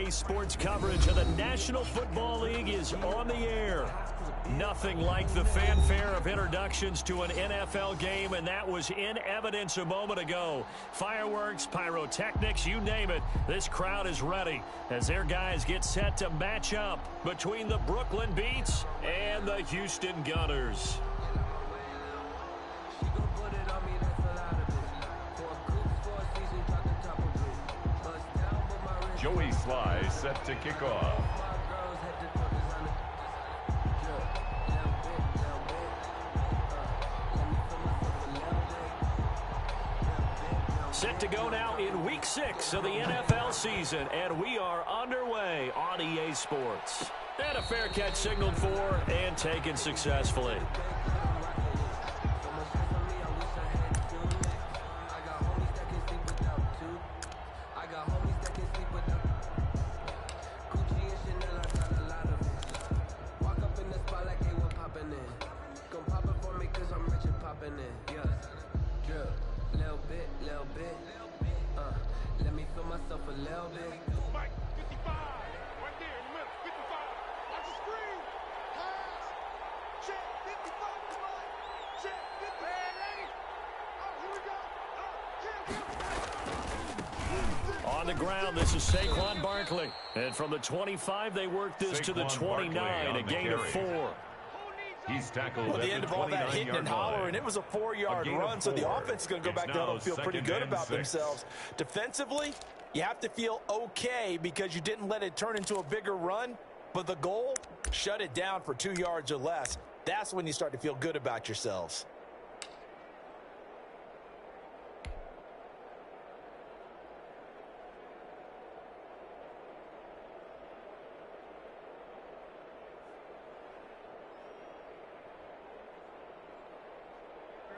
EA Sports coverage of the National Football League is on the air. Nothing like the fanfare of introductions to an NFL game, and that was in evidence a moment ago. Fireworks, pyrotechnics, you name it. This crowd is ready as their guys get set to match up between the Brooklyn Beats and the Houston Gunners. Joey Sly set to kick off. Set to go now in Week 6 of the NFL season, and we are underway on EA Sports. And a fair catch signaled for and taken successfully. Let me feel myself a little bit. Mike, 55, right there in the middle, 55. Watch the screen. Pass. Check, 55, check, 50. Hey, lady. Oh, here we go. On the ground, this is Saquon Barkley. And from the 25, they work this to the 29, a gain of 4. He's tackled at the end of all that hitting and hollering, it was a 4-yard run, so the offense is going to go back down and feel pretty good about themselves. Defensively, you have to feel okay because you didn't let it turn into a bigger run, but the goal, shut it down for 2 yards or less. That's when you start to feel good about yourselves.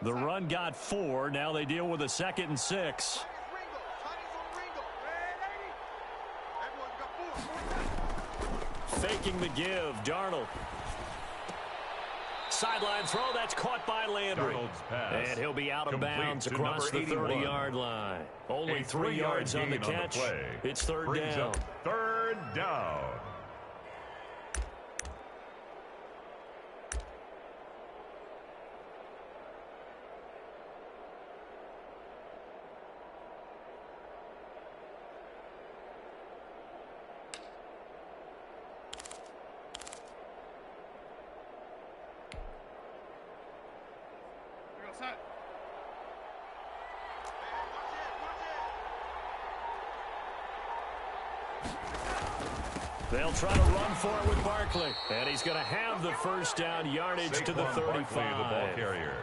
The run got 4. Now they deal with a 2nd and 6. Faking the give. Darnold. Sideline throw. That's caught by Landry. And he'll be out of bounds across the 30-yard line. Only 3 yards on the catch. It's third down. Third down. They'll try to run for it with Barkley. And he's going to have the first down yardage to the 35. The ball carrier.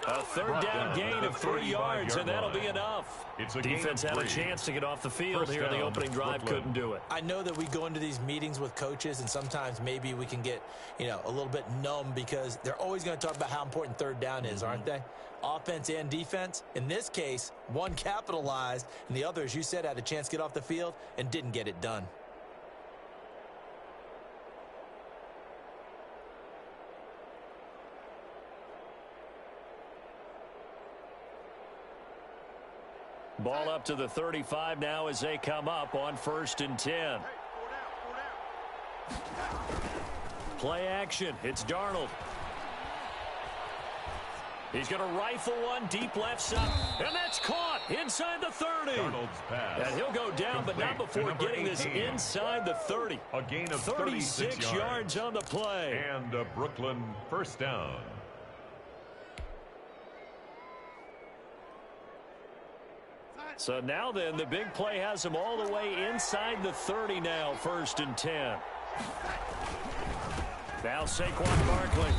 A third down gain of 3 yards, and that'll be enough. Defense had a chance to get off the field here in the opening drive, couldn't do it. I know that we go into these meetings with coaches, and sometimes maybe we can get, a little bit numb because they're always going to talk about how important third down is, aren't they? Offense and defense. In this case, one capitalized, and the other, as you said, had a chance to get off the field and didn't get it done. Ball up to the 35 now as they come up on 1st and 10. Play action. It's Darnold. He's going to rifle one deep left side. And that's caught inside the 30. Darnold's pass. And he'll go down, but not before getting this inside the 30. A gain of 36 yards on the play. And a Brooklyn first down. So now then, the big play has him all the way inside the 30 now, 1st and 10. Now Saquon Barkley.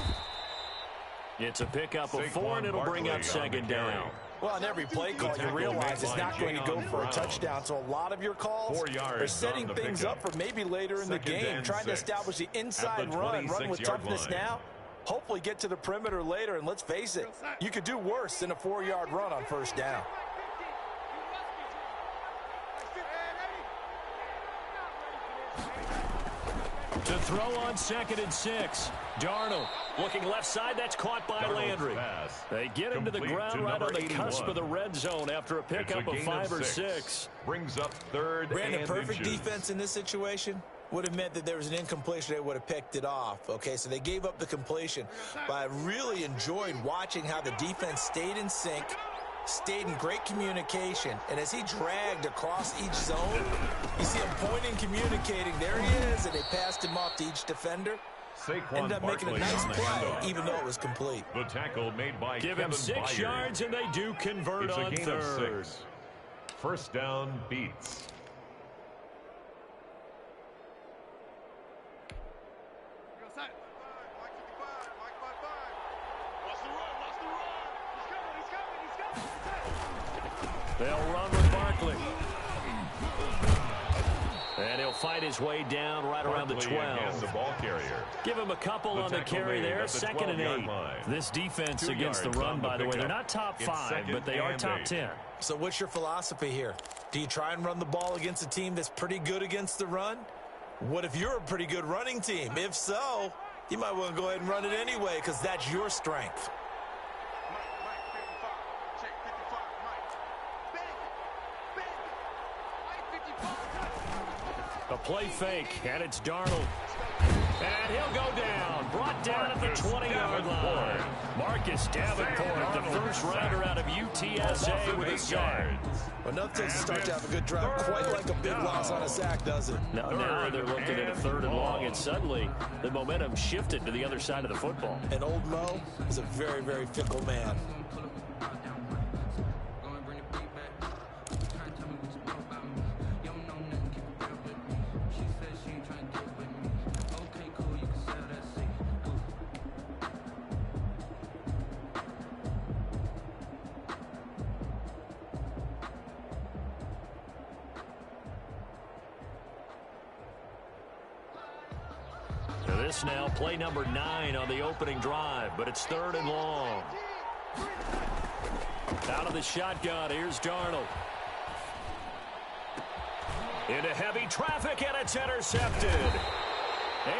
It's a pickup of 4, and it'll bring up 2nd down. Well, on every play call, you realize it's not going to go for a touchdown. So a lot of your calls are setting things up for maybe later in the game, trying to establish the inside run with toughness now. Hopefully get to the perimeter later, and let's face it, you could do worse than a 4-yard run on 1st down. To throw on 2nd and 6. Darnold looking left side. That's caught by Landry. They get him to the ground right on the cusp of the red zone after a pickup of 5 or 6. Brings up 3rd Brandon, and perfect inches. defense in this situation would have meant that there was an incompletion. They would have picked it off. Okay, so they gave up the completion. But I really enjoyed watching how the defense stayed in sync, stayed in great communication, and as he dragged across each zone, you see him pointing, communicating. There he is, and they passed him off to each defender. Ended up making a nice play, even though it was complete. The tackle made by Give Kevin him 6 Byard. yards, and they do convert It's on a gain 3rd. of 6. First down beats. They'll run with Barkley. And he'll fight his way down right around the Barkley against 12. the ball carrier. Give him a couple on the tackle carry made there. at the 2nd and 12-yard 8. line. This defense 2 against the yards run, on by the way, they're pickup. not top It's 5, 2nd but they are and top 8. 10. So what's your philosophy here? Do you try and run the ball against a team that's pretty good against the run? What if you're a pretty good running team? If so, you might want to go ahead and run it anyway because that's your strength. A play fake, and it's Darnold. And he'll go down. Brought down at the 20-yard line. Marcus Davenport, the first rounder out of UTSA with a sack. Well, nothing takes a start to have a good drive quite like a big loss on a sack, does it? Now they're looking at a 3rd and long, and suddenly the momentum shifted to the other side of the football. And old Mo is a very, very fickle man. This now play number 9 on the opening drive, but it's 3rd and long. Out of the shotgun, here's Darnold. Into heavy traffic, and it's intercepted.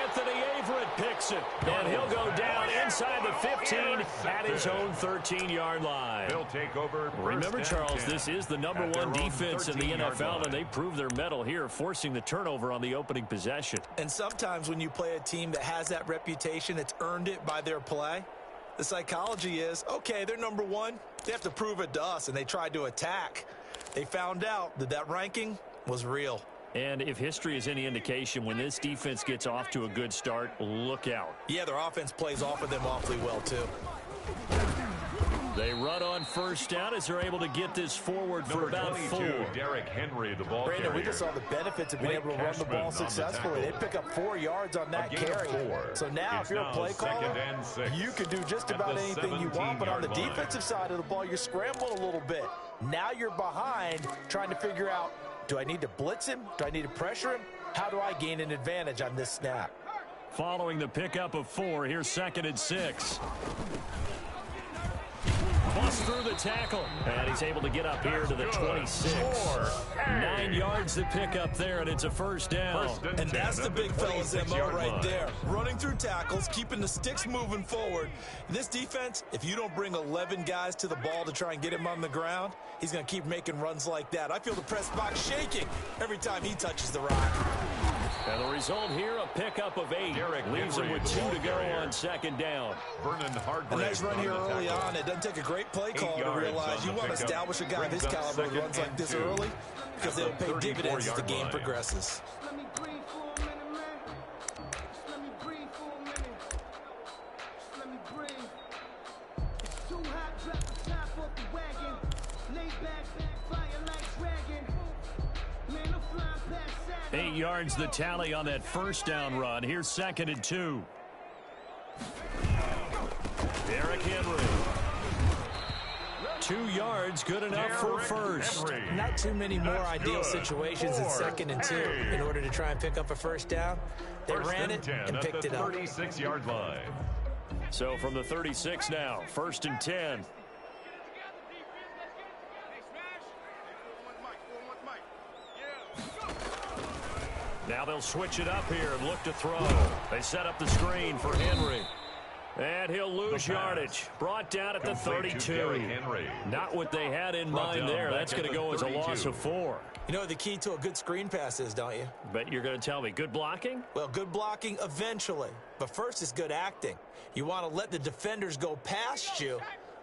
Anthony Averett picks it, and he'll go down inside the 15 at his own 13-yard line. He'll take over. Remember, Charles, this is the number 1 defense in the NFL, and they prove their mettle here, forcing the turnover on the opening possession. And sometimes when you play a team that has that reputation, that's earned it by their play, the psychology is, okay, they're number 1. They have to prove it to us, and they tried to attack. They found out that that ranking was real. And if history is any indication, when this defense gets off to a good start, look out. Yeah, their offense plays off of them awfully well, too. They run on first down as they're able to get this forward for about 4. Derrick Henry, the ball Brandon, carrier. we just saw the benefits of being able to run the ball successfully. They pick up 4 yards on that carry. So now, if you're a play caller, you can do just about anything you want. But on the defensive side of the ball, you're scrambling a little bit. Now you're behind, trying to figure out, do I need to blitz him? Do I need to pressure him? How do I gain an advantage on this snap? Following the pickup of 4, here's 2nd and 6. Bust through the tackle, and he's able to get up here to the 26. 9 yards to pick up there, and it's a first down. And that's the big fella's MO right there. Running through tackles, keeping the sticks moving forward. This defense, if you don't bring 11 guys to the ball to try and get him on the ground, he's going to keep making runs like that. I feel the press box shaking every time he touches the rock. And the result here, a pickup of 8. Leaves him with 2 to go on 2nd down. A nice run here early on. It doesn't take a great play call to realize you want to establish a guy of his caliber who runs like this early because they'll pay dividends as the game progresses. Let me breathe for a minute, man. Just let me breathe for a minute. Just let me breathe. It's too hot, drop the top off the wagon. Lay back, fire like dragon. Man, I'm flying past Saturn. 8 yards the tally on that first down run. Here's 2nd and 2. Derrick Henry. 2 yards, good enough for first. Not too many more ideal situations in 2nd and 2 in order to try and pick up a first down. They ran it and picked it up. 36-yard line. So from the 36 now, 1st and 10. Now they'll switch it up here and look to throw. They set up the screen for Henry. And he'll lose yardage. Brought down at the 32. Not what they had in mind there. That's going to go as a loss of 4. You know what the key to a good screen pass is, don't you? Bet you're going to tell me. Good blocking? Well, good blocking eventually. But first is good acting. You want to let the defenders go past you,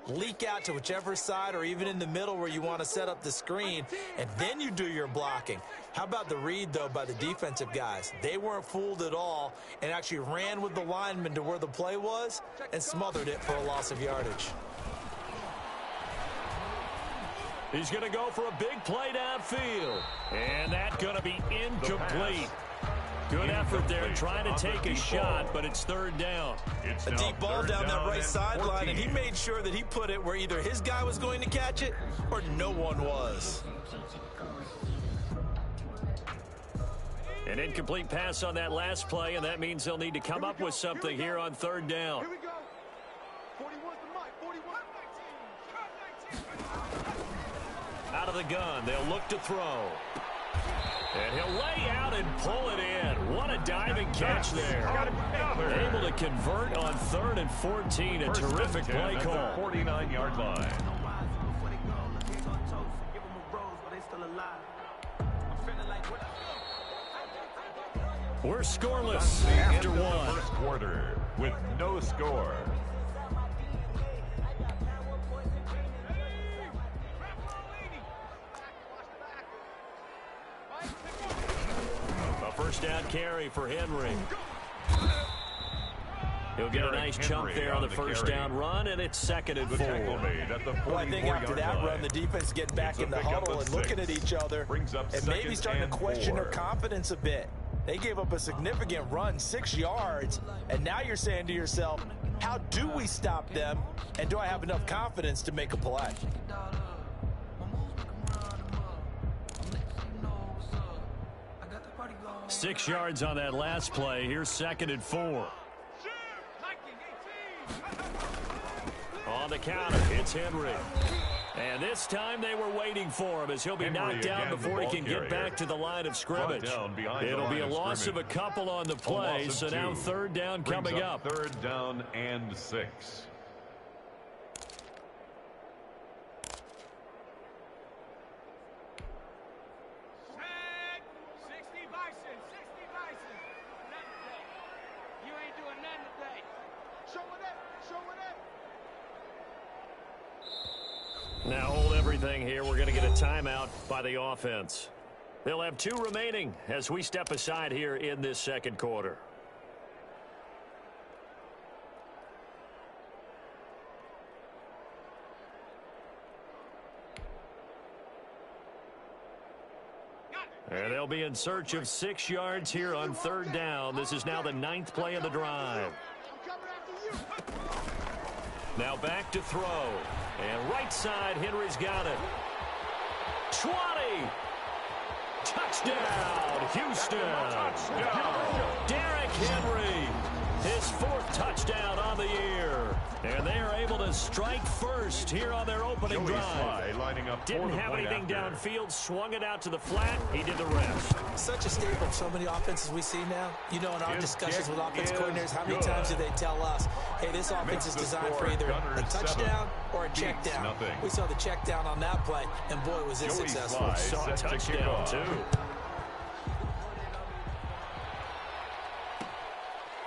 leak out to whichever side or even in the middle where you want to set up the screen, and then you do your blocking. How about the read, though, by the defensive guys? They weren't fooled at all and actually ran with the lineman to where the play was and smothered it for a loss of yardage. He's going to go for a big play downfield. And that's going to be incomplete. Good effort there trying to take a shot, but it's third down. A deep ball down that right sideline, and he made sure that he put it where either his guy was going to catch it or no one was. An incomplete pass on that last play, and that means they'll need to come up with something here on third down. Here we go. 41's the mic. 41. Out of the gun, they'll look to throw. And he'll lay out and pull it in. What a diving catch there. Able to convert on 3rd and 14. A terrific play call. 49-yard line. We're scoreless after one. First quarter with no score. A first down carry for Henry. He'll get a nice chunk there on the first down run, and it's 2nd and 4. Well, I think after that run, the defense getting back in the huddle and looking at each other and maybe starting to question their confidence a bit. They gave up a significant run, 6 yards, and now you're saying to yourself, how do we stop them, and do I have enough confidence to make a play? Six yards on that last play. Here's 2nd and 4. On the counter, it's Henry. And this time they were waiting for him as he'll be knocked down before he can get back to the line of scrimmage. It'll be a loss of a couple on the play, so now third down coming up. 3rd down and 6. Now hold everything here. We're going to get a timeout by the offense. They'll have 2 remaining as we step aside here in this second quarter. And they'll be in search of 6 yards here on third down. This is now the 9th play of the drive. Now back to throw. And right side, Henry's got it. 20. Touchdown, Houston. Derrick Henry, his 4th touchdown on the year. And they are able to strike first here on their opening drive. Didn't have anything downfield, swung it out to the flat. He did the rest. Such a staple of so many offenses we see now. You know, in our discussions with offense coordinators, how many times do they tell us, hey, this offense is designed for either a touchdown or a check down. We saw the check down on that play, and boy, was it successful. We saw a touchdown, too.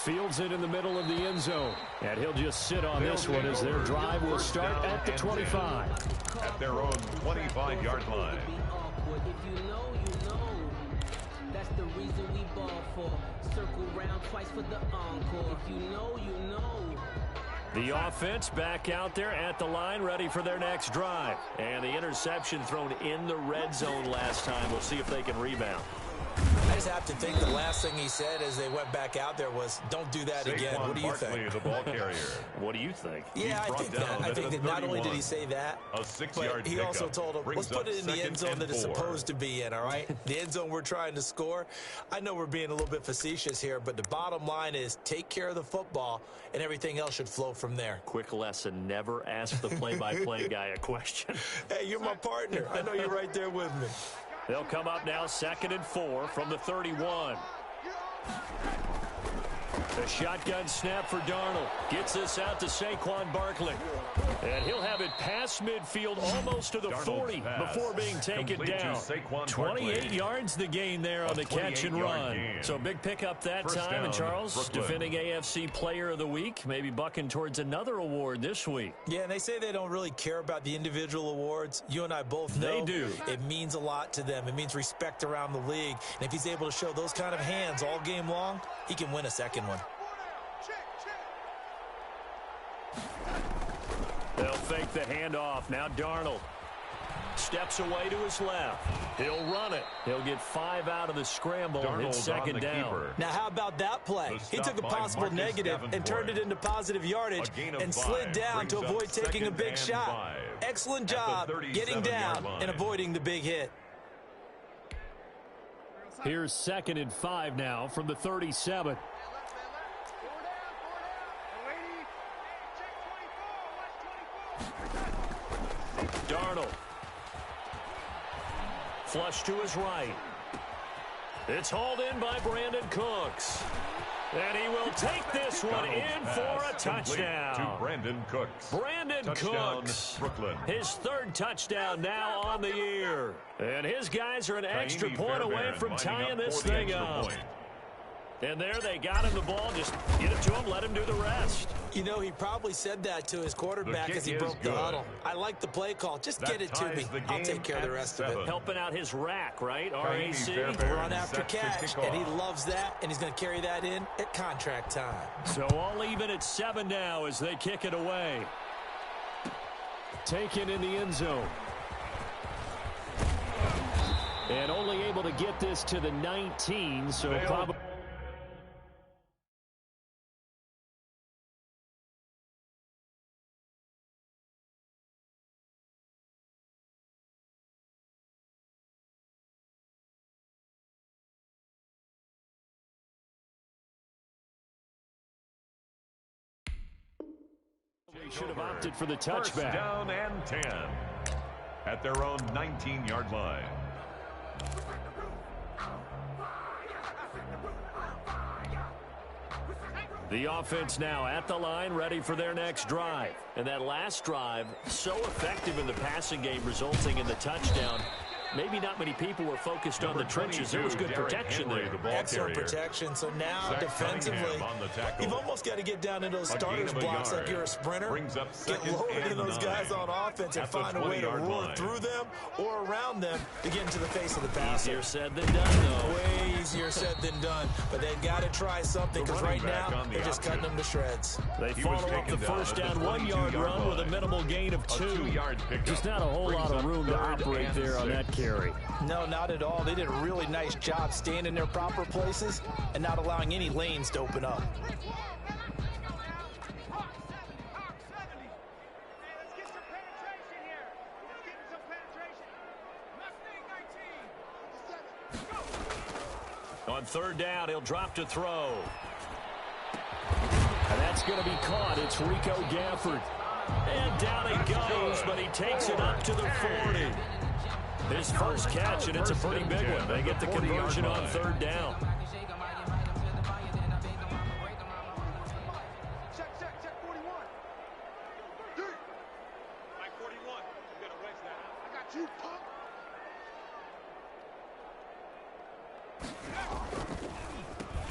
Fields it in the middle of the end zone. And he'll just sit on this one as their drive will start at the 25. At their own 25-yard line. If you know, you know. That's the reason we ball for. Circle round twice for the encore. If you know, you know. The offense back out there at the line, ready for their next drive. And the interception thrown in the red zone last time. We'll see if they can rebound. I just have to think the last thing he said as they went back out there was, don't do that again. What do you think? The ball carrier. What do you think? Yeah, I think that not only did he say that, but he also told him, let's put it in the end zone that it's supposed to be in, all right? The end zone we're trying to score. I know we're being a little bit facetious here, but the bottom line is take care of the football, and everything else should flow from there. Quick lesson, never ask the play-by-play guy a question. Hey, you're my partner. I know you're right there with me. They'll come up now 2nd and 4 from the 31. The shotgun snap for Darnold. Gets this out to Saquon Barkley. And he'll have it past midfield almost to the 40 before being taken down. 28 yards the gain there on the catch and run. So big pickup that time. And Charles, defending AFC Player of the Week, maybe bucking towards another award this week. Yeah, and they say they don't really care about the individual awards. You and I both know they do. It means a lot to them. It means respect around the league. And if he's able to show those kind of hands all game long, he can win a second one. They'll fake the handoff. Now Darnold steps away to his left. He'll run it. He'll get 5 out of the scramble. It's 2nd down. Now, how about that play? He took a possible negative and turned it into positive yardage and slid down to avoid taking a big shot. Excellent job getting down and avoiding the big hit. Here's 2nd and 5 now from the 37. Darnold. Flush to his right. It's hauled in by Brandon Cooks. And he will take this one in for a touchdown. To Brandon Cooks. Brandon Cooks. Brooklyn. His 3rd touchdown now on the year. And his guys are an extra point away from tying this thing up. And there they got him the ball. Just get it to him, let him do the rest. You know, he probably said that to his quarterback as he broke the huddle. I like the play call. Just get it to me. I'll take care of the rest of it. Helping out his rack, right? RAC. Run after catch. And he loves that, and he's going to carry that in at contract time. So all even at 7 now as they kick it away. Taken in the end zone. And only able to get this to the 19, so probably... should have opted for the touchback. 1st down and 10 at their own 19-yard line. The offense now at the line, ready for their next drive. And that last drive, so effective in the passing game, resulting in the touchdown. Maybe not many people were focused on the trenches. There was good protection there. Excellent protection. So now, defensively, you've almost got to get down into those starters blocks like you're a sprinter. Get lower than those guys on offense and find a way to roar through them or around them to get into the face of the passer. Easier said than done, though. Way easier said than done. But they've got to try something because right now, they're just cutting them to shreds. They follow up the 1st down 1-yard run with a minimal gain of 2. Just not a whole lot of room to operate there on that carry. No, not at all. They did a really nice job staying in their proper places and not allowing any lanes to open up. On 3rd down, he'll drop to throw. And that's going to be caught. It's Rico Gafford. And down he goes, but he takes it up to the 40. His first catch, and it's a pretty big one. They get the conversion on 3rd down. Check 41. Like 41. You gotta raise that. I got you, punk.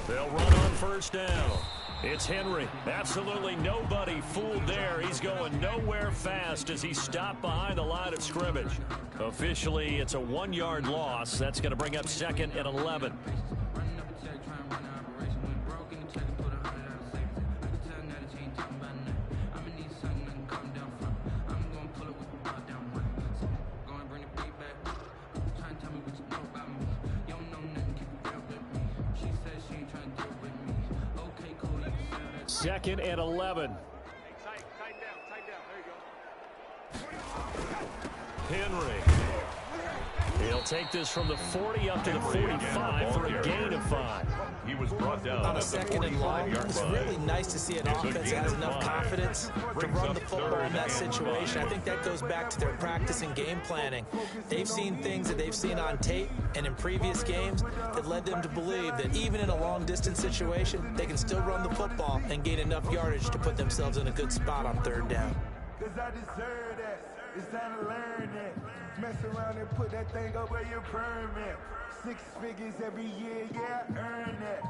They'll run on 1st down. It's Henry. Absolutely nobody fooled there. He's going nowhere fast as he stopped behind the line of scrimmage. Officially, it's a 1-yard loss. That's going to bring up 2nd and 11. Second and 11. Tight down. There you go. Henry. He'll take this from the 40 up to the 45 for a gain of 5. He was brought down on a second and long. It's really nice to see an offense that has enough confidence to run the football in that situation. I think that goes back to their practice and game planning. They've seen things that they've seen on tape and in previous games that led them to believe that even in a long-distance situation, they can still run the football and gain enough yardage to put themselves in a good spot on third down. Cause I deserve that. It's time to learn that. Mess around and put that thing over your permit. 6 figures every year, yeah, I earn that.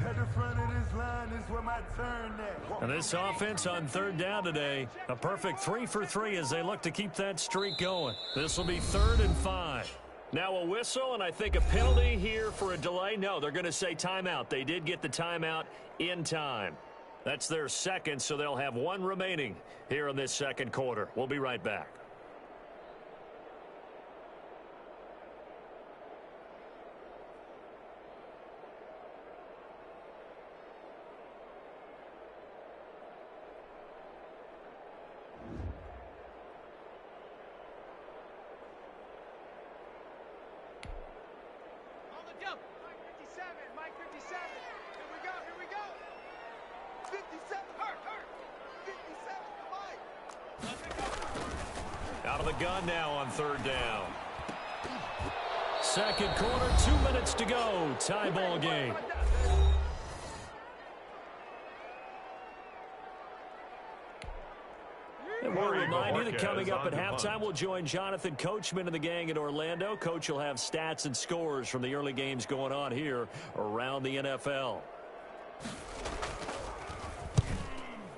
At the front of this line is where my turn at. And this offense on third down today, a perfect 3 for 3 as they look to keep that streak going. This will be 3rd and 5. Now a whistle, and I think a penalty here for a delay. No, they're going to say timeout. They did get the timeout in time. That's their second, so they'll have 1 remaining here in this second quarter. We'll be right back. Mike 57. Here we go. 57. Hurt. 57 to Mike. Out of the gun now on third down. Second quarter, 2 minutes to go. Tie ball game. And we'll remind you that coming up at halftime, we'll join Jonathan Coachman and the gang in Orlando. Coach will have stats and scores from the early games going on here around the NFL.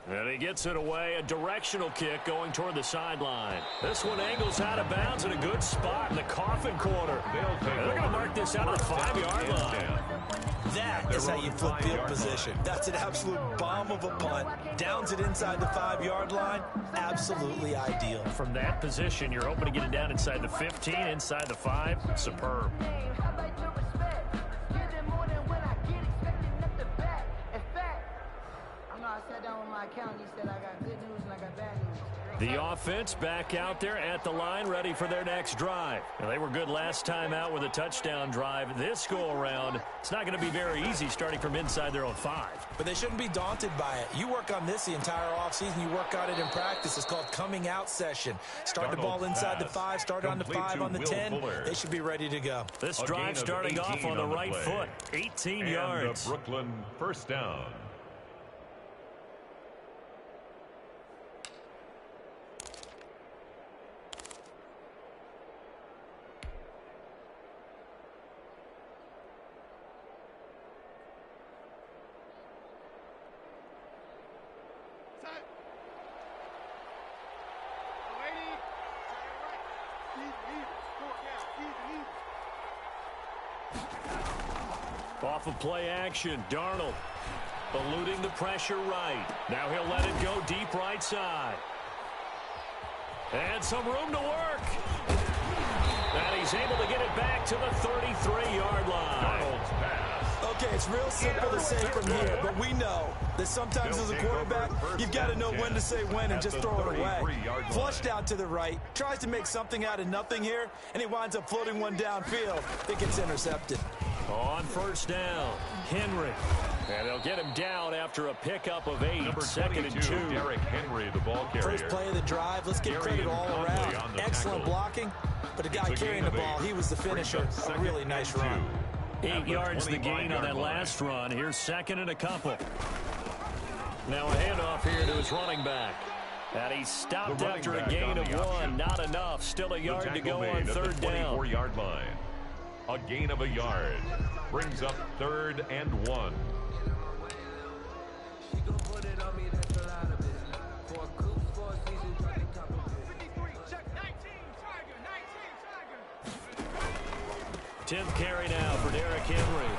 And he gets it away, a directional kick going toward the sideline. This one angles out of bounds in a good spot in the coffin corner. They're going to mark this out of the 5-yard line. That is how you flip field position. That's an absolute bomb of a punt. Downs it inside the 5-yard line. Absolutely ideal. From that position, you're hoping to get it down inside the 15, inside the 5. Superb. I sat down with my accountant. He said I got good news and I got bad news. The offense back out there at the line, ready for their next drive. Now, they were good last time out with a touchdown drive. This go-around, it's not going to be very easy starting from inside their own 5. But they shouldn't be daunted by it. You work on this the entire offseason. You work on it in practice. It's called coming out session. Start the ball inside the 5, start on the 5, on the 10. They should be ready to go. This drive starting off on the right foot. 18 yards. The Brooklyn first down. Off of play action, Darnold eluding the pressure right. Now he'll let it go deep right side. And some room to work. And he's able to get it back to the 33-yard line. Darnold's pass. Okay, it's real simple to say from here, but we know that sometimes as a quarterback, you've got to know when to say when and just throw it away. Flushed out to the right, tries to make something out of nothing here, and he winds up floating one downfield that gets intercepted. On first down, Henry. And they'll get him down after a pickup of 8. Number Second and 2. Derrick Henry, the ball carrier. First play of the drive. Let's give credit all around. Excellent blocking, but the guy carrying the ball, he was the finisher. A really nice run. 8 yards the gain on that last run. Here's second and a couple. Now a handoff here to his running back. And he stopped after a gain of 1. Not enough. Still a yard to go on third down. 24-yard line. A gain of a yard. Brings up 3rd and 1. Tenth carry now for Derrick Henry.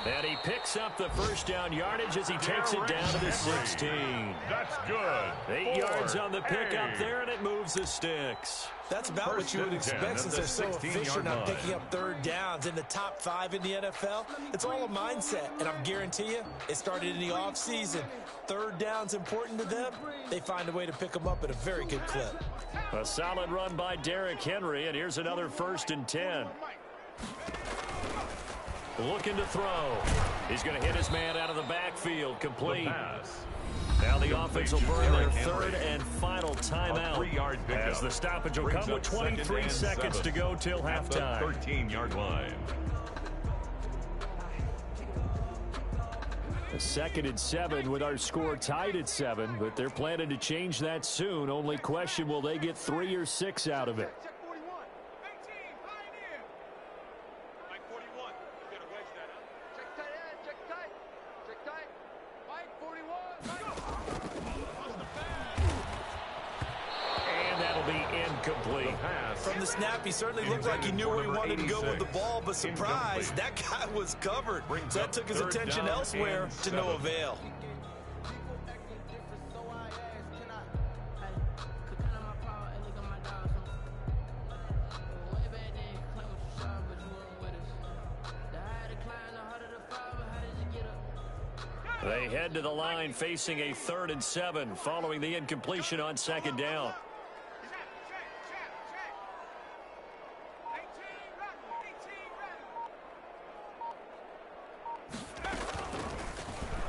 And he picks up the first down yardage as he takes it down to the 16. That's good. 8 yards on the pickup there, and it moves the sticks. That's about what you would expect since they're so efficient on picking up third downs in the top 5 in the NFL. It's all a mindset, and I'm guarantee you it started in the offseason. Third down's important to them. They find a way to pick them up at a very good clip. A solid run by Derrick Henry, and here's another 1st and 10. looking to throw. He's going to hit his man out of the backfield, complete. The pass. Now the offense will burn their third and final timeout, 3-yard pickup. as the stoppage will come with 23 seconds to go till halftime. 13-yard line. A 2nd and 7 with our score tied at 7, but they're planning to change that soon. Only question, will they get 3 or 6 out of it? Check 41. 18, Pioneer. Mike 41. You gotta wedge that, huh? Check tight end. Check tight. Check tight. Mike 41. And that'll be incomplete. From the snap, he certainly looked like he knew where he wanted to go with the ball, but surprise, that guy was covered. So that took his attention elsewhere to no avail. They head to the line facing a 3rd and 7 following the incompletion on 2nd down.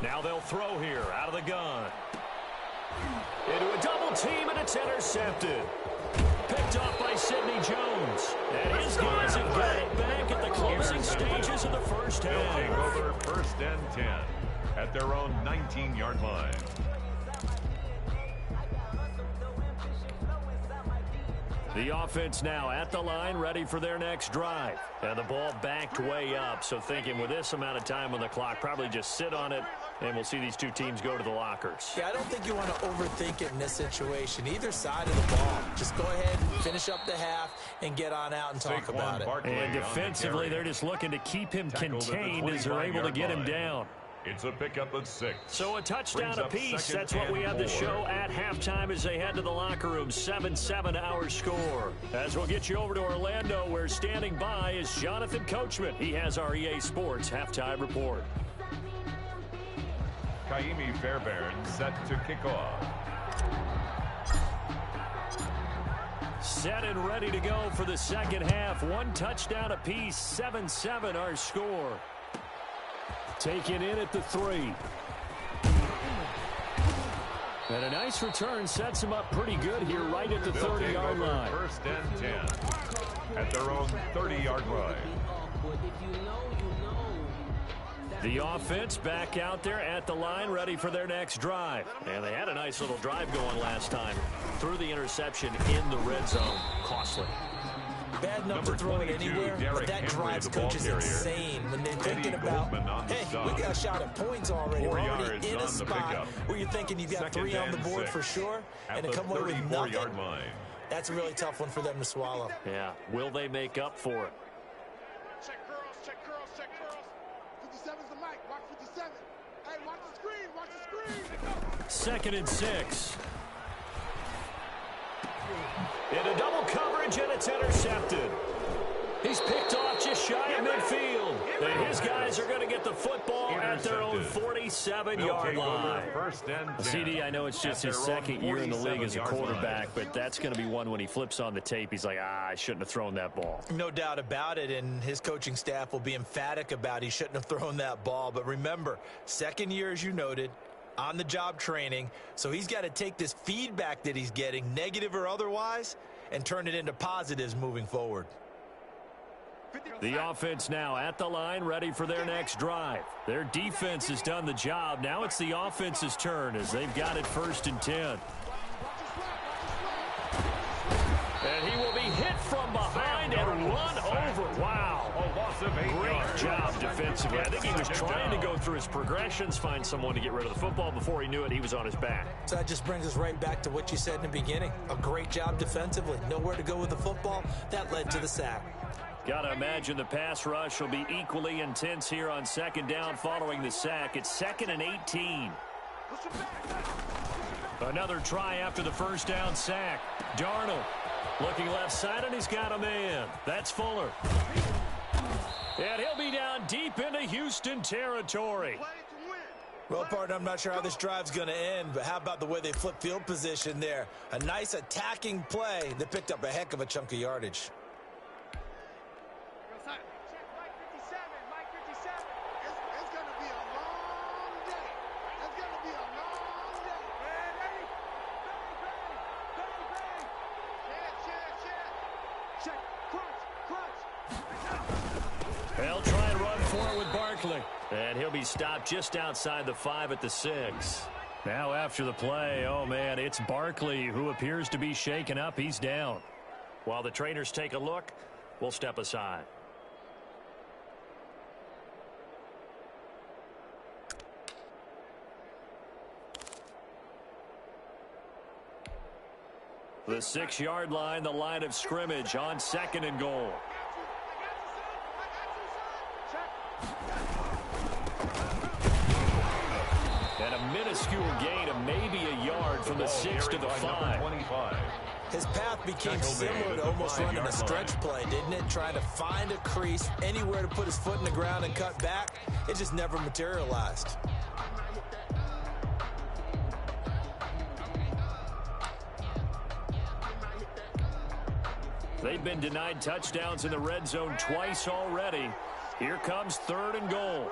Now they'll throw here out of the gun. Into a double team, and it's intercepted. Picked off by Sidney Jones. And his guys have got it back at the closing stages of the first They'll take half. over 1st and 10 at their own 19-yard line. The offense now at the line, ready for their next drive. And the ball backed way up, so thinking with this amount of time on the clock, probably just sit on it, and we'll see these two teams go to the lockers. Yeah, I don't think you want to overthink it in this situation. Either side of the ball. Just go ahead, finish up the half, and get on out and talk about it. And defensively, they're just looking to keep him contained as they're able to get him down. It's a pickup of 6. So a touchdown apiece. That's what we have the show at halftime as they head to the locker room. 7-7 our score. As we'll get you over to Orlando, where standing by is Jonathan Coachman. He has our EA Sports halftime report. Kaimi Fairbairn set to kick off. Set and ready to go for the second half. 1 touchdown apiece. 7-7 our score. Taken in at the 3. And a nice return sets them up pretty good here right at the 30-yard line. 1st and 10 at their own 30-yard line. The offense back out there at the line, ready for their next drive. And they had a nice little drive going last time. Threw the interception in the red zone. Costly. Bad enough to throw it anywhere, but that drives coaches insane when they're thinking about, hey, we got a shot at points already. We're already in a spot where you're thinking you've got 3 on the board for sure, and to come away with nothing, that's a really tough one for them to swallow. Yeah, will they make up for it? Check curls, check curls, check curls. 57's the mic. Watch 57. Hey, watch the screen, watch the screen. 2nd and 6. Into double coverage, and it's intercepted. He's picked off just shy of midfield. And his guys are going to get the football at their own 47-yard line. 1st and 10. CD, I know it's just his 2nd year in the league as a quarterback, but that's going to be one when he flips on the tape, he's like, I shouldn't have thrown that ball. No doubt about it, and his coaching staff will be emphatic about he shouldn't have thrown that ball. But remember, 2nd year, as you noted, on-the-job training, so he's got to take this feedback that he's getting, negative or otherwise, and turn it into positives moving forward. The offense now at the line, ready for their next drive. Their defense has done the job. Now it's the offense's turn as they've got it 1st and 10. And he will be hit from behind and run over. Wow. Great job defensively. I think he was trying to go through his progressions, find someone to get rid of the football. Before he knew it, he was on his back. So that just brings us right back to what you said in the beginning. A great job defensively. Nowhere to go with the football. That led to the sack. Got to imagine the pass rush will be equally intense here on 2nd down following the sack. It's 2nd and 18. Another try after the 1st down sack. Darnold looking left side, and he's got a man. That's Fuller. And he'll be down deep into Houston territory. Well, partner, I'm not sure how this drive's going to end, but how about the way they flip field position there? A nice attacking play that picked up a heck of a chunk of yardage. Check Mike 57, Mike 57. They'll try and run for it with Barkley. And he'll be stopped just outside the 5 at the 6. Now after the play, oh man, it's Barkley who appears to be shaken up. He's down. While the trainers take a look, we'll step aside. The 6-yard line, the line of scrimmage on 2nd and goal. And a minuscule gain of maybe a yard from the 6 to the 5. His path became similar to almost running a stretch play, didn't it? Trying to find a crease, anywhere to put his foot in the ground and cut back. It just never materialized. They've been denied touchdowns in the red zone twice already. Here comes 3rd and goal.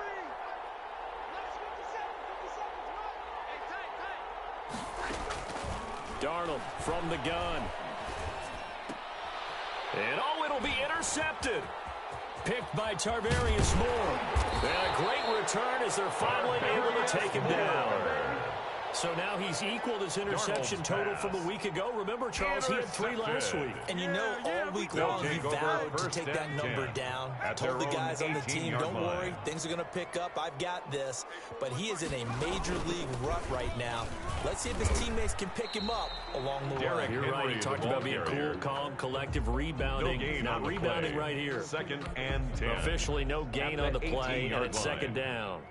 Darnold from the gun. And oh, it'll be intercepted. Picked by Tarvarius Moore. And a great return as they're finally able to take him down. So now he's equaled his interception total from a week ago. Remember, Charles, he had 3 last week. And you know, all week long he vowed to take that number down. Told the guys on the team, don't worry, things are going to pick up. I've got this. But he is in a major league rut right now. Let's see if his teammates can pick him up along the way. You're right. He talked about being cool, calm, collective, rebounding. Not rebounding right here. 2nd and 10. Officially no gain on the play, and it's 2nd down.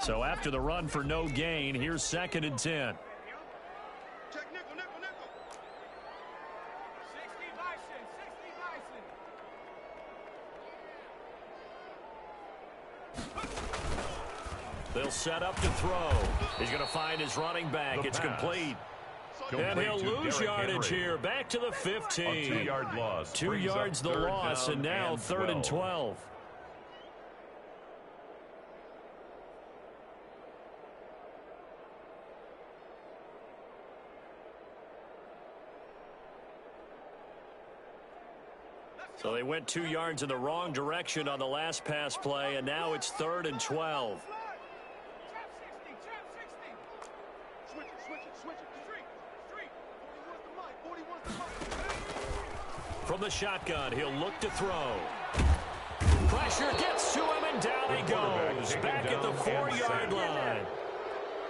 So after the run for no gain, here's 2nd and 10. Check nickel, nickel, nickel. 60 Bison, 60 Bison. They'll set up to throw. He's going to find his running back. It's complete. And he'll lose yardage here. Back to the 15. A 2-yard loss. 2 yards the loss, and now 3rd and 12. So they went 2 yards in the wrong direction on the last pass play, and now it's 3rd and 12. From the shotgun, he'll look to throw. Pressure gets to him, and down he goes. Back at the 4-yard line.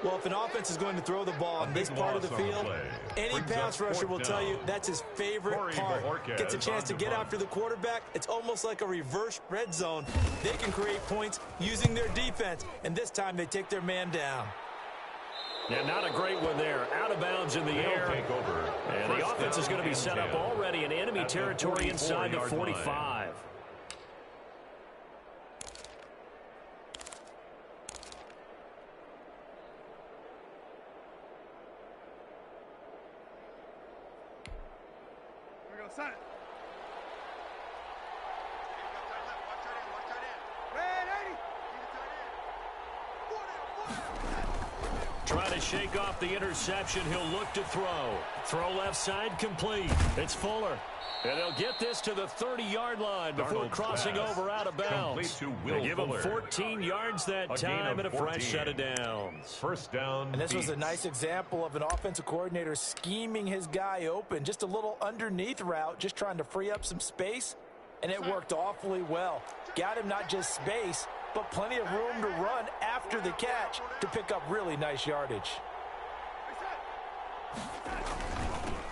Well, if an offense is going to throw the ball on this part of the field, any pass rusher will tell you that's his favorite part. Gets a chance to get after the quarterback. It's almost like a reverse red zone. They can create points using their defense, and this time they take their man down. Yeah, not a great one there. Out of bounds in the air. And the offense is going to be set up already in enemy territory inside the 45. Son. Trying to shake off the interception. He'll look to throw. Throw left side complete. It's Fuller. And they'll get this to the 30-yard line before crossing over out of bounds. They give him 14 yards that time and a fresh set of downs. First down. And this was a nice example of an offensive coordinator scheming his guy open. Just a little underneath route, just trying to free up some space. And it worked awfully well. Got him not just space, but plenty of room to run after the catch to pick up really nice yardage.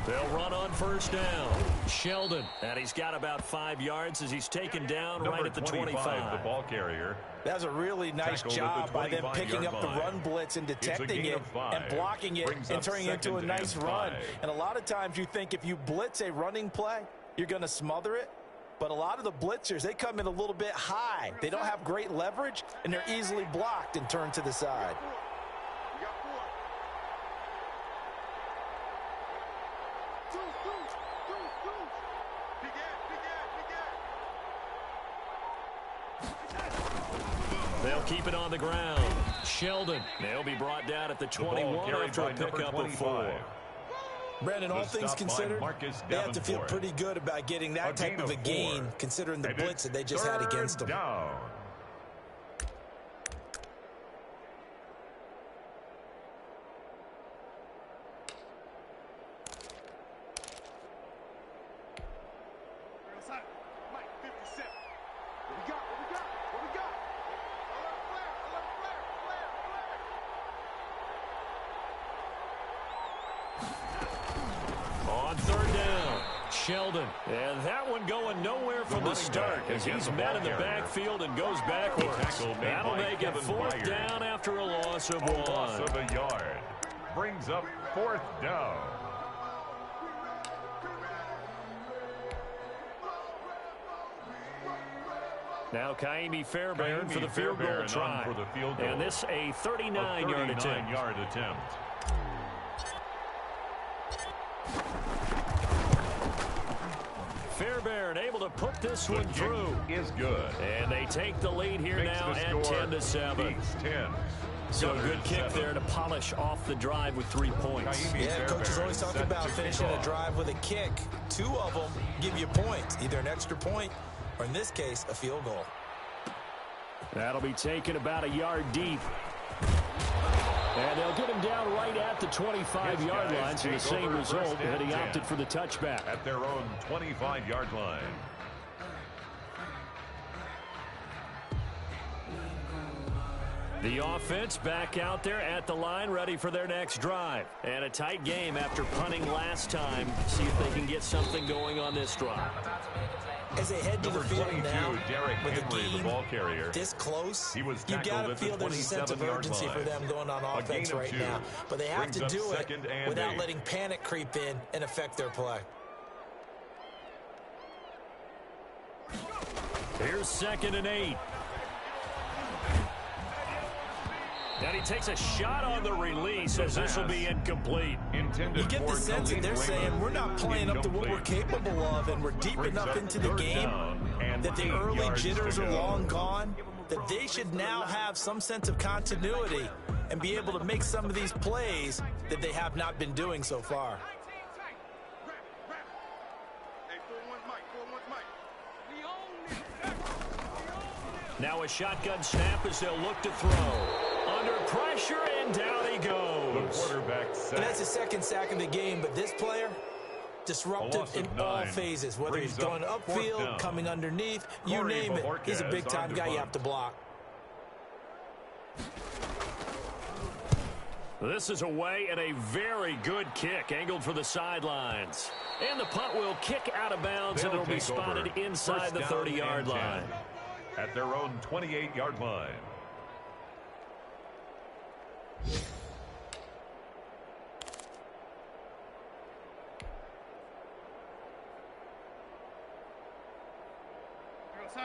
They'll run on first down. Sheldon, and he's got about 5 yards as he's taken down right at the 25. The ball carrier. That was a really nice job by them picking up the run blitz and detecting it and blocking it and turning it into a nice run. And a lot of times you think if you blitz a running play, you're going to smother it. But a lot of the blitzers, they come in a little bit high. They don't have great leverage, and they're easily blocked and turned to the side. They'll keep it on the ground. Sheldon. They'll be brought down at the 21 after a pickup of 4. Brandon, all things considered, they have to feel pretty good about getting that type of a gain, considering the blitz that they just had against them. Down. On third down, Sheldon. And that one going nowhere from the start as he's met in the backfield and goes backwards. That'll make it 4th down after a loss of 1. A loss of a yard. Brings up 4th down. Now Kaimi Fairbairn for the field goal try. And this a 39-yard attempt. Fairbairn able to put this one through. Is good. And they take the lead here now at 10-7. So a good kick there to polish off the drive with 3 points. Yeah, coach is always talking about finishing a drive with a kick. 2 of them give you points, either an extra point or, in this case, a field goal. That'll be taken about a yard deep. And they'll get him down right at the 25-yard line, so the same result, but he opted for the touchback. At their own 25-yard line. The offense back out there at the line, ready for their next drive. And a tight game after punting last time. See if they can get something going on this drive. As they head to the field now, with the game ball carrier, this close, you got to feel there's a sense of urgency for them going on offense right now. But they have to do it without letting panic creep in and affect their play. Here's 2nd and 8. And he takes a shot on the release as this will be incomplete. You get the sense that they're saying we're not playing up to what we're capable of, and we're deep enough into the game that the early jitters are long gone, that they should now have some sense of continuity and be able to make some of these plays that they have not been doing so far. Now a shotgun snap as they'll look to throw. Under pressure, and down he goes. The quarterback sack. And that's the 2nd sack of the game, but this player, disruptive in all phases, whether he's going upfield, coming underneath, you name it. He's a big-time guy you have to block. This is away and a very good kick, angled for the sidelines. And the punt will kick out of bounds, and it'll be spotted inside the 30-yard line. At their own 28-yard line.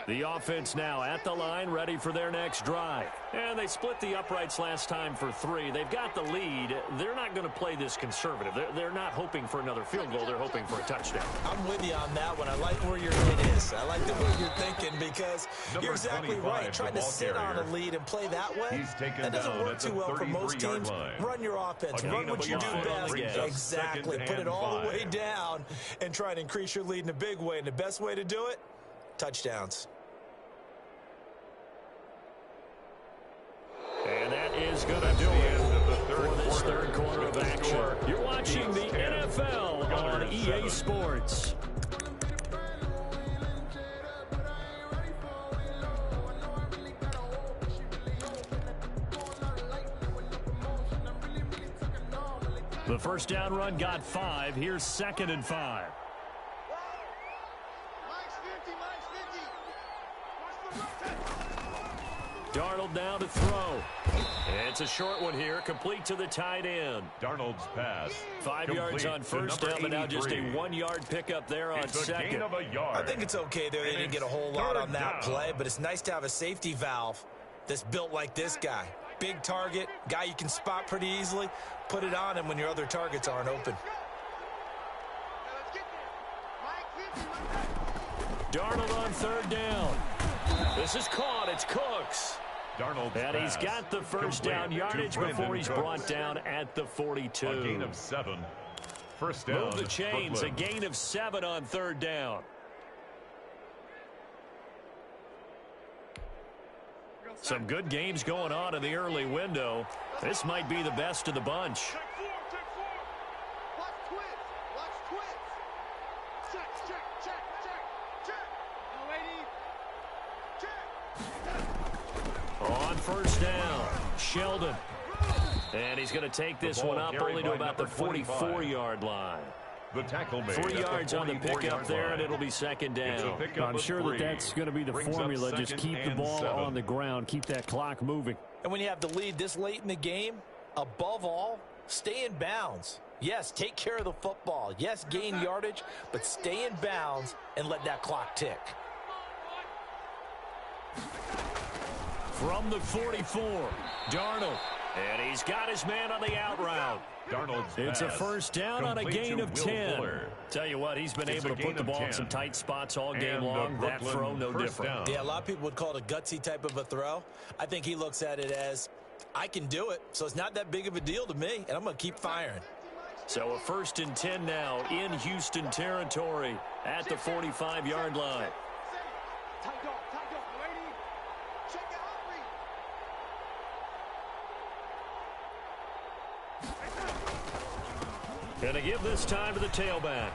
The offense now at the line, ready for their next drive. And they split the uprights last time for 3. They've got the lead. They're not going to play this conservative. They're not hoping for another field goal. They're hoping for a touchdown. I'm with you on that one. I like where your head is. I like the way you're thinking, because you're exactly right. Trying to sit on a lead and play that way, that doesn't work too well for most teams. Run your offense. Run what you do best. Exactly. Put it all the way down and try and increase your lead in a big way. And the best way to do it, touchdowns. And that is going to do it for this third quarter of action. You're watching the NFL on EA Sports. The first down run got 5. Here's 2nd and 5. Darnold now to throw. And it's a short one here, complete to the tight end. Darnold's pass. 5 yards on first down, but now just a 1-yard pickup there on second. I think it's okay there. They didn't get a whole lot on that play, but it's nice to have a safety valve that's built like this guy. Big target, guy you can spot pretty easily. Put it on him when your other targets aren't open. Darnold on third down. This is caught. It's Cooks. And he's got the first down yardage before he's brought down at the 42. A gain of 7. First down. Move the chains. Brooklyn. A gain of 7 on third down. Some good games going on in the early window. This might be the best of the bunch. On first down, Sheldon. And he's going to take this one up only to about the 44-yard line. The tackle made 3 yards on the pickup there, and it'll be second down. I'm sure that's going to be the formula. Just keep the ball on the ground. Keep that clock moving. And when you have the lead this late in the game, above all, stay in bounds. Yes, take care of the football. Yes, gain yardage, but stay in bounds and let that clock tick. From the 44, Darnold. And he's got his man on the out route. It's a first down on a gain of 10. Tell you what, he's been able to put the ball in some tight spots all game long. That throw, no different. Yeah, a lot of people would call it a gutsy type of a throw. I think he looks at it as, I can do it, so it's not that big of a deal to me, and I'm going to keep firing. So a 1st and 10 now in Houston territory at the 45-yard line. Going to give this time to the tailback.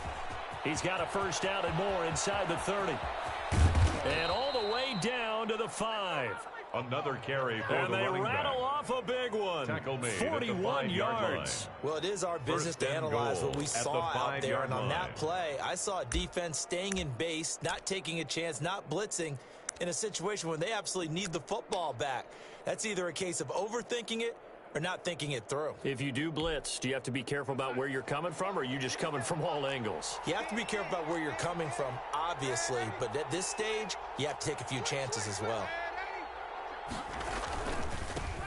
He's got a first down and more inside the 30. And all the way down to the 5. Another carry for and the they running rattle back. off a big one. Tackle made 41 yards. Well, it is our business to analyze what we saw out there. And on that play, I saw a defense staying in base, not taking a chance, not blitzing in a situation where they absolutely need the football back. That's either a case of overthinking it or not thinking it through. If you do blitz, do you have to be careful about where you're coming from, or are you just coming from all angles? You have to be careful about where you're coming from, obviously, but at this stage, you have to take a few chances as well.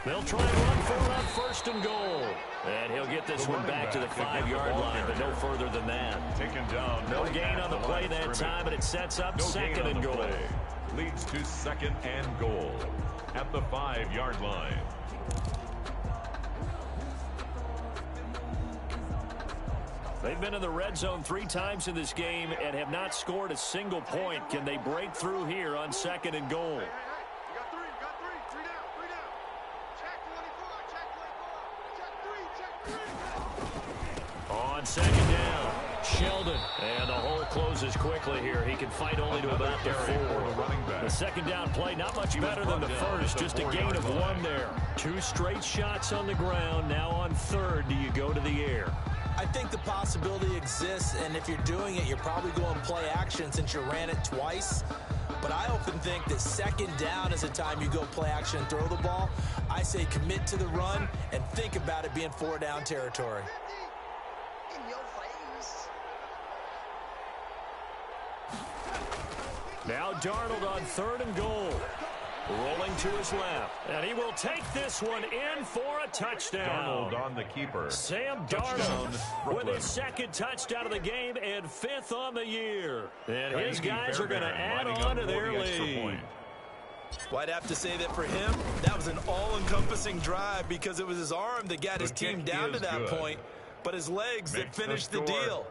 They'll try and run for it on 1st and goal. And he'll get this one back to the 5-yard line, but no further than that. Taken down. No gain on the play that time, but it sets up 2nd and goal. Leads to 2nd and goal at the 5-yard line. They've been in the red zone 3 times in this game and have not scored a single point. Can they break through here on 2nd and goal? On 2nd down, Sheldon. And the hole closes quickly here. He can fight only to about the 4. The 2nd down play, not much better than the first. Just a gain of 1 there. 2 straight shots on the ground. Now on 3rd, do you go to the air? I think the possibility exists, and if you're doing it, you're probably going play action since you ran it twice. But I often think that 2nd down is the time you go play action and throw the ball. I say commit to the run and think about it being 4-down territory. In your face. Now Darnold on 3rd and goal. Rolling to his left. And he will take this one in for a touchdown. Darnold on the keeper. Sam Darnold with his 2nd touchdown of the game and 5th on the year. And his guys are going to add on to their lead. Well, I'd have to say that for him, that was an all-encompassing drive because it was his arm that got his team down to that point, but his legs that finished the deal.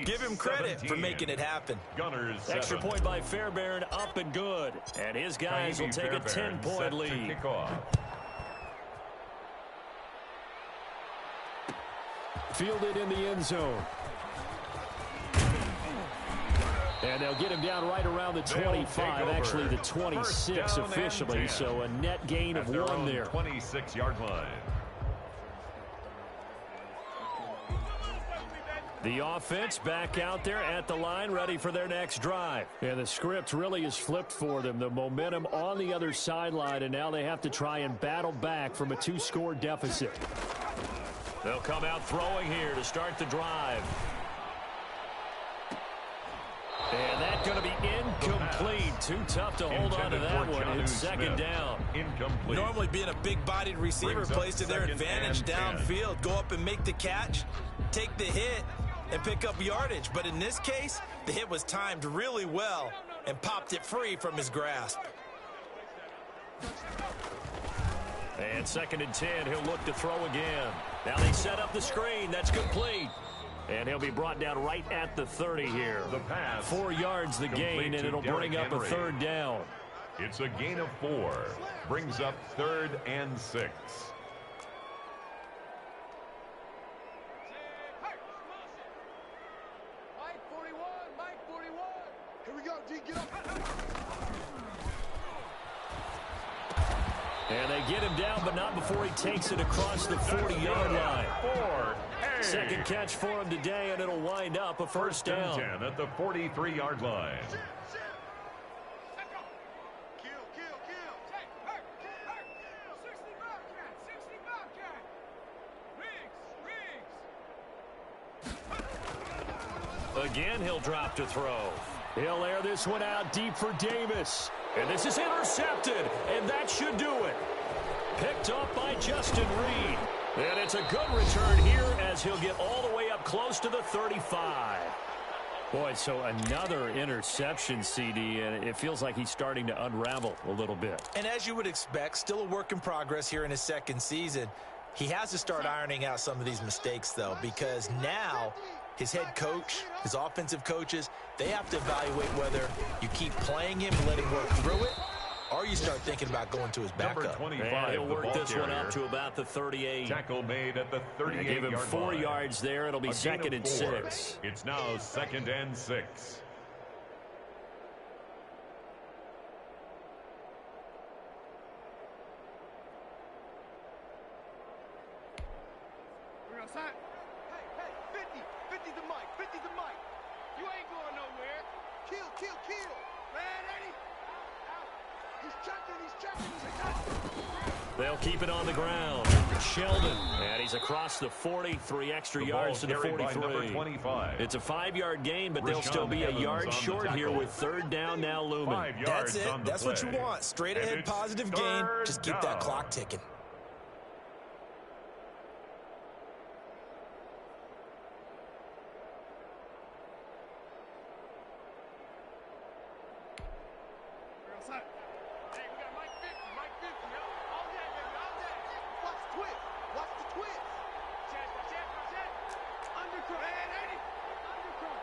Give him credit for making it happen. Gunners Extra point by Fairbairn, up and good. And his guys will take a 10-point lead. Fielded in the end zone. And they'll get him down right around the 25, actually the 26 officially, so a net gain of 1 there. 26-yard line. The offense back out there at the line, ready for their next drive. And the script really is flipped for them. The momentum on the other sideline, and now they have to try and battle back from a 2-score deficit. They'll come out throwing here to start the drive. And that's going to be incomplete. Too tough to hold on to that one. It's 2nd down. Incomplete. Normally being a big-bodied receiver plays to their advantage downfield. Go up and make the catch, take the hit, and pick up yardage. But in this case, the hit was timed really well and popped it free from his grasp. And 2nd and 10, he'll look to throw again. Now they set up the screen. That's complete. And he'll be brought down right at the 30 here. The pass. 4 yards the gain, and it'll bring up a 3rd down. It's a gain of 4. Brings up 3rd and 6. Mike 41. Here we go, D, get up. And they get him down, but not before he takes it across the 40-yard line. 2nd catch for him today, and it'll wind up a 1st down. 10 at the 43-yard line. Again, he'll drop to throw. He'll air this one out deep for Davis. And this is intercepted, and that should do it. Picked up by Justin Reed. And it's a good return here as he'll get all the way up close to the 35. Boy, so another interception, CD, and it feels like he's starting to unravel a little bit. And as you would expect, still a work in progress here in his 2nd season. He has to start ironing out some of these mistakes, though, because now his head coach, his offensive coaches, they have to evaluate whether you keep playing him and let him work through it, or you start thinking about going to his backup. Number 25, and he'll work this carrier. one up to about the 38. Tackle made at the 38-yard line. Give him 4 yards there. It'll be 2nd and 6. It's now 2nd and 6. We're outside. Hey, 50 to Mike, 50 to Mike. You ain't going nowhere. Kill. Man, Eddie. He's checking. They'll keep it on the ground. Sheldon, and he's across the 40, 3 extra yards to the 43. 25. It's a 5-yard gain, but they'll still be a yard short here with 3rd down now looming. 5 yards. That's it. That's what you want. Straight ahead, positive gain. Just keep that clock ticking. We're outside. Hey, we got Mike 50, yo. All day, baby, all day. Watch the twist. Chest. Undercut. Man, Eddie. Undercut.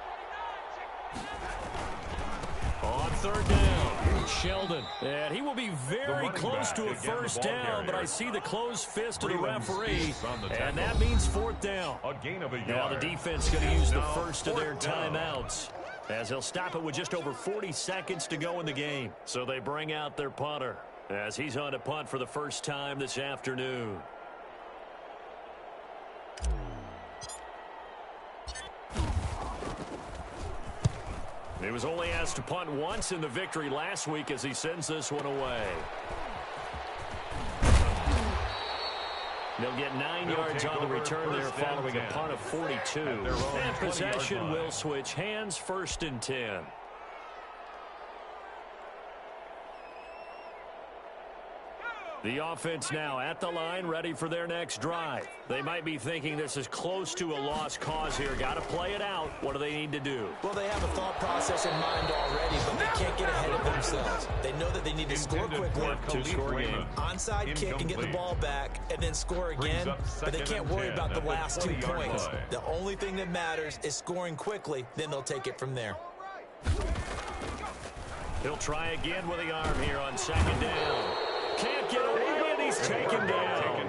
49, check. On 3rd down, Sheldon. And he will be very running close back to a again, the 1st ball down, but carrier. I see the closed fist of the Freeland referee, speaks on the and tackle. that means 4th down. A gain of a yard. Now the defense going to use the Now first of their 4th down. timeouts, as he'll stop it with just over 40 seconds to go in the game. So they bring out their punter, as he's on to punt for the first time this afternoon. He was only asked to punt once in the victory last week as he sends this one away. They'll get 9 yards on the return there following a punt of 42. And possession will switch hands, 1st and 10. The offense now at the line, ready for their next drive. They might be thinking this is close to a lost cause here. Got to play it out. What do they need to do? Well, they have a thought process in mind already, but they can't get ahead of themselves. They know that they need to score quickly, Two-score game. onside kick and get the ball back, and then score again, but they can't worry about the last 2 points. The only thing that matters is scoring quickly, then they'll take it from there. He'll try again with the arm here on 2nd down. Can't get away, and he's taken down.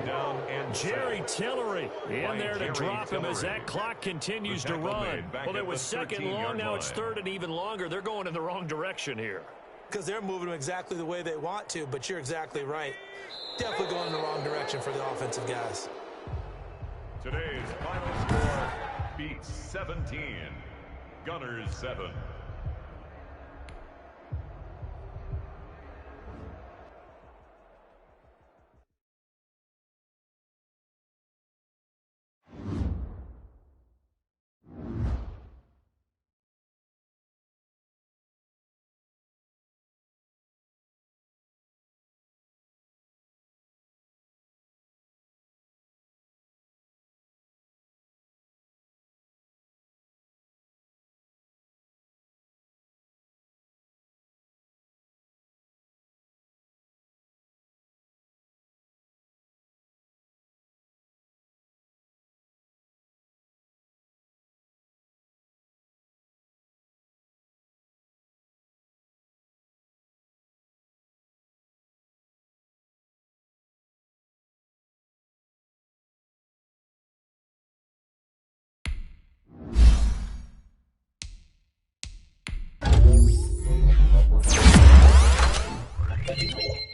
And Jerry Tillery in there to drop him as that clock continues to run. Well, it was 2nd long, now it's 3rd and even longer. They're going in the wrong direction here. Because they're moving them exactly the way they want to, but you're exactly right. Definitely going in the wrong direction for the offensive guys. Today's final score beats 17. Gunners 7. news.